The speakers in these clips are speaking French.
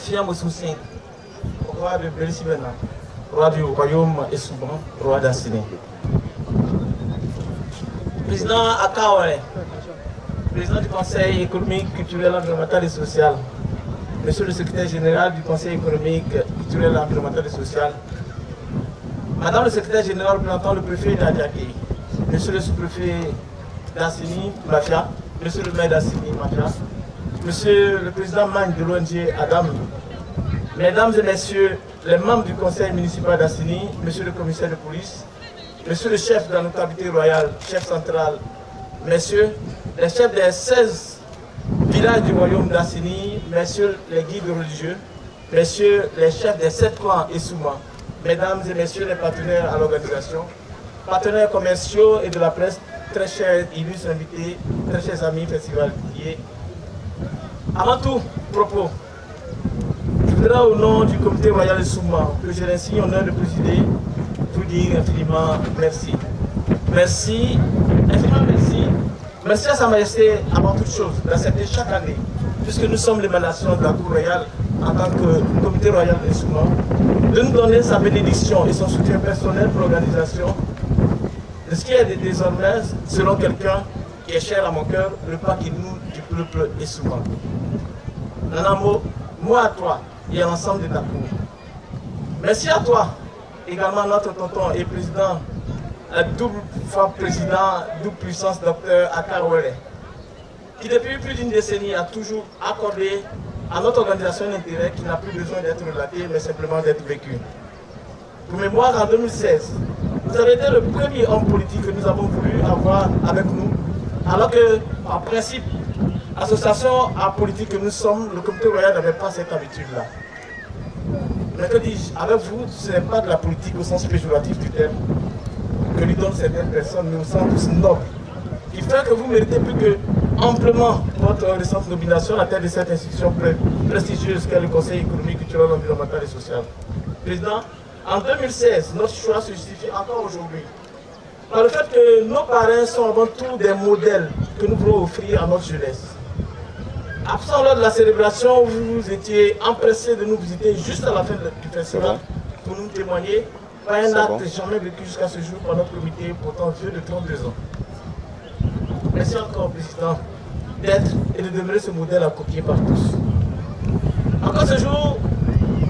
Fiam Soussin, roi de Bélissibena, roi du royaume et souvent roi d'Assini. Président Akawale, président du Conseil économique, culturel, environnemental et social, monsieur le secrétaire général du Conseil économique, culturel, environnemental et social, madame le secrétaire général représentant le préfet d'Adiaké, monsieur le sous-préfet d'Assini, Mafia, monsieur le maire d'Assini, Mafia, monsieur le président Magne de l'ONG Adam, mesdames et messieurs les membres du conseil municipal d'Assini, monsieur le commissaire de police, monsieur le chef de la notabilité royale, chef central, messieurs les chefs des 16 villages du royaume d'Assini, messieurs les guides religieux, messieurs les chefs des 7 clans et Souma, mesdames et messieurs les partenaires à l'organisation, partenaires commerciaux et de la presse, très chers illustres invités, très chers amis festivaliers. Avant tout propos, je voudrais au nom du comité royal de Souma, que j'ai ainsi l'honneur de présider, vous dire infiniment merci. Merci, infiniment merci. Merci à Sa Majesté avant toute chose d'accepter chaque année, puisque nous sommes l'émanation de la Cour royale en tant que comité royal de Souma, de nous donner sa bénédiction et son soutien personnel pour l'organisation de ce qui est désormais, selon quelqu'un qui est cher à mon cœur, le pas qui nous du peuple et souvent. Nanamo, moi à toi et à l'ensemble de ta cour. Merci à toi, également notre tonton et président, double fois président, double puissance, docteur Akawale, qui depuis plus d'une décennie a toujours accordé à notre organisation un intérêt qui n'a plus besoin d'être relaté, mais simplement d'être vécu. Pour mémoire, en 2016, vous avez été le premier homme politique que nous avons voulu avoir avec nous, alors que, en principe, association à politique que nous sommes, le comité royal n'avait pas cette habitude-là. Mais que dis-je, avec vous, ce n'est pas de la politique au sens péjoratif du terme que lui donnent certaines personnes, mais au sens noble. Il fait que vous méritez plus que amplement votre récente nomination à la tête de cette institution prestigieuse qu'est le Conseil économique, culturel, environnemental et social. Président, en 2016, notre choix se justifie encore aujourd'hui par le fait que nos parrains sont avant tout des modèles que nous voulons offrir à notre jeunesse. Absent lors de la célébration, vous étiez empressés de nous visiter juste à la fin du festival pour nous témoigner par un acte jamais vécu jusqu'à ce jour par notre comité, pourtant vieux de 32 ans. Merci encore, Président, d'être et de demeurer ce modèle à copier par tous. Encore ce jour,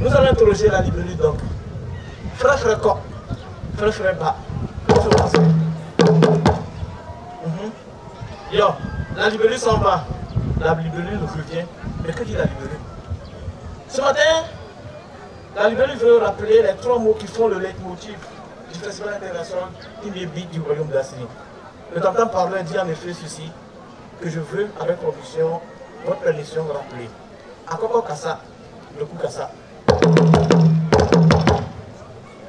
nous allons interroger la libellule donc. Frère frère cop, frère frère bas. Yo, la libellule s'en va. La libellule revient. Mais que dit la libellule? Ce matin, la libellule veut rappeler les 3 mots qui font le leitmotiv du Festival international Imbiébit du royaume d'Assini. Le tonton parleur dit en effet ceci, que je veux, avec conviction, votre permission, rappeler. Akoko Kassa, le coup Kassa.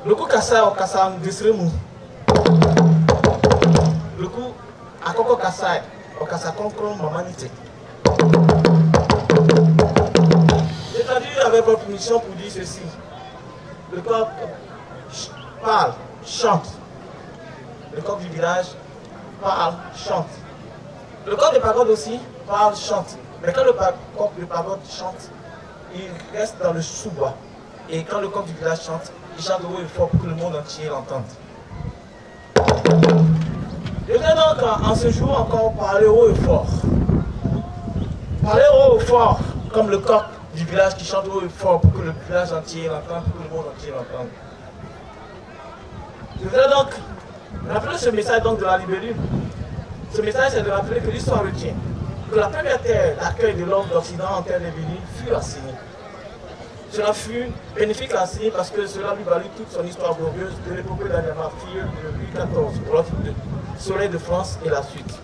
Le coup Kassa au Kassa Ndisremu. Le coup Akoko Kassa au Kassa Konkron Mamanité. J'ai traduit avec votre permission pour dire ceci. Le coq parle, chante. Le coq du village parle, chante. Le coq de pagode aussi parle, chante. Mais quand le coq de pagode chante, il reste dans le sous-bois. Et quand le coq du village chante, il chante haut et fort pour que le monde entier l'entende. Je vais donc en ce jour encore parler haut et fort. Parler haut et fort comme le coq du village qui chante haut et fort pour que le village entier l'entende, pour que le monde entier l'entende. Je voudrais donc rappeler ce message donc de la libellule. Ce message, c'est de rappeler que l'histoire retient que la première terre d'accueil de l'homme d'Occident en terre de Bénin fut Assini. Cela fut bénéfique à Assini parce que cela lui valut toute son histoire glorieuse de l'épopée d'Adamaphile de Louis XIV, roi de Soleil de France et la suite.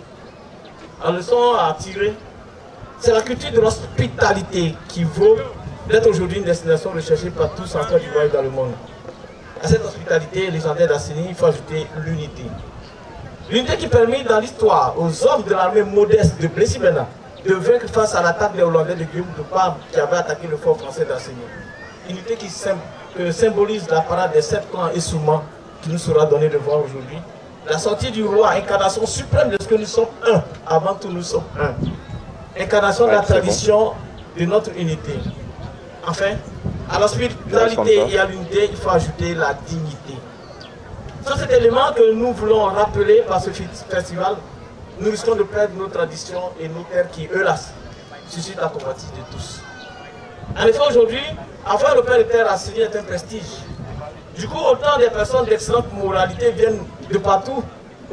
La leçon à tirer, c'est la culture de l'hospitalité qui vaut d'être aujourd'hui une destination recherchée par tous en Côte d'Ivoire dans le monde. À cette hospitalité légendaire d'Assini, il faut ajouter l'unité. L'unité qui permet dans l'histoire aux hommes de l'armée modeste de Blessibena de vaincre face à l'attaque des Hollandais de Guillaume de Parme qui avait attaqué le fort français d'Assini. Unité qui symbolise la parade des 7 clans et Souma qui nous sera donnée de voir aujourd'hui. La sortie du roi, incarnation suprême de ce que nous sommes un. Avant tout, nous sommes un. Incarnation de la tradition de notre unité. Enfin, à la spiritualité et à l'unité, il faut ajouter la dignité. C'est cet élément que nous voulons rappeler par ce festival. Nous risquons de perdre nos traditions et nos terres qui, eux, là, suscitent la convoitise de tous. En effet, aujourd'hui, avoir le père de terre à Assini est un prestige. Du coup, autant des personnes d'excellente moralité viennent de partout,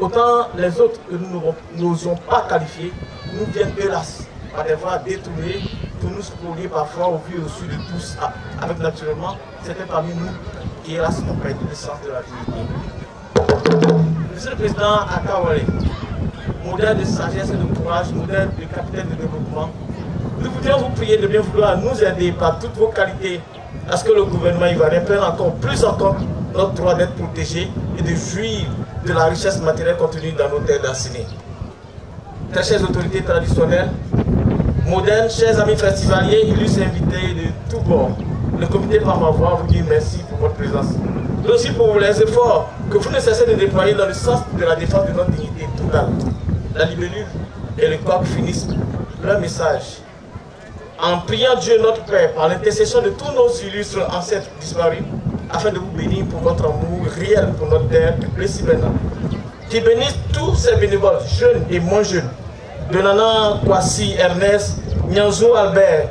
autant les autres que nous n'osons pas qualifier, nous viennent hélas par des voies détournées pour nous spolier parfois au vu et au su de tous, avec naturellement certains parmi nous qui hélas ont perdu le sens de la dignité. Monsieur le Président Akawale, modèle de sagesse et de courage, modèle de capitaine de développement, nous voudrions vous prier de bien vouloir nous aider par toutes vos qualités à ce que le gouvernement ivoirien prenne encore plus en compte notre droit d'être protégé et de jouir de la richesse matérielle contenue dans nos terres d'Assini. Très chères autorités traditionnelles, modernes, chers amis festivaliers, illustres invités de tous bords, le comité par ma voix vous dit merci pour votre présence. Mais aussi pour les efforts que vous ne cessez de déployer dans le sens de la défense de notre dignité totale. La libellule et le coq finissent leur message en priant Dieu notre Père par l'intercession de tous nos illustres ancêtres disparus, afin de vous bénir pour votre amour réel pour notre terre de Plessis-Bena. Qui bénisse tous ces bénévoles, jeunes et moins jeunes, de Nana Kwasi Ernest, Nyanzou Albert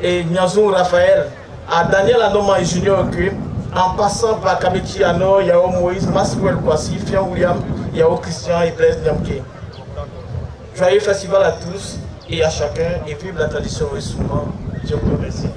et Nyanzou Raphaël, à Daniel Anoma et Junior Oku, en passant par Kamechi Ano, Yao Moïse, Maswell Kwasi, Fian William, Yao Christian et Blaise Nyamke. Joyeux festival à tous et à chacun, et vive la tradition et souvent, je vous remercie.